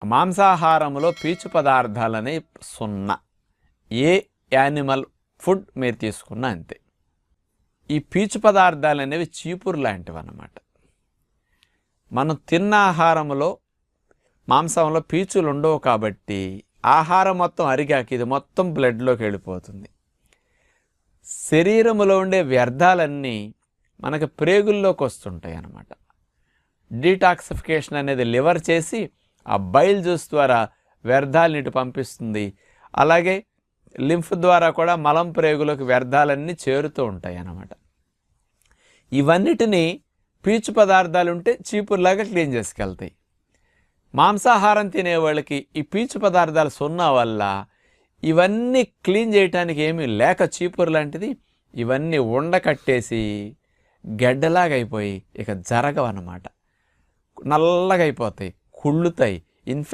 మాంసాహారంలో పీచు పదార్థాలని 0. ఏ animal food మీరు తీసుకున్నా అంతే. ఈ పీచు పదార్థాలు అనేవి చీపురు లాంటివి అన్నమాట. మనం తిన్న ఆహారంలో మాంసంలో పీచులు ఉండవు కాబట్టి ఆహారం మొత్తం అరిగాక ఇది మొత్తం బ్లడ్లోకి వెళ్ళిపోతుంది. శరీరంలో ఉండే వ్యర్థాలన్నీ మనకు ప్రేగుల్లోకి వస్తుంటాయి అన్నమాట. డీటాక్సిఫికేషన్ అనేది లివర్ చేసి ఆ బైల్ జ్యూస్ ద్వారా వ్యర్థాలను ఇటు పంపిస్తుంది. అలాగే లింఫ్ ద్వారా కూడా మలం ప్రేగులోకి వ్యర్థాలన్నీ చేరుతూ ఉంటాయి అన్నమాట. ఇవన్నిటినీ పీచు పదార్థాలు ఉంటే చీపురులాగా క్లీన్ చేసుకెళ్తాయి. మాంసాహారం తినే వాళ్ళకి ఈ పీచు పదార్థాలు 0 వల్ల ఇవన్నీ క్లీన్ చేయటానికి ఏమీ లేక చీపురు లాంటిది ఇవన్నీ ఉండకట్టేసి గడ్డలాగా అయిపోయి ఇక జరగవన్నమాట. నల్లగా అయిపోతాయి, కుళ్ళుతాయి,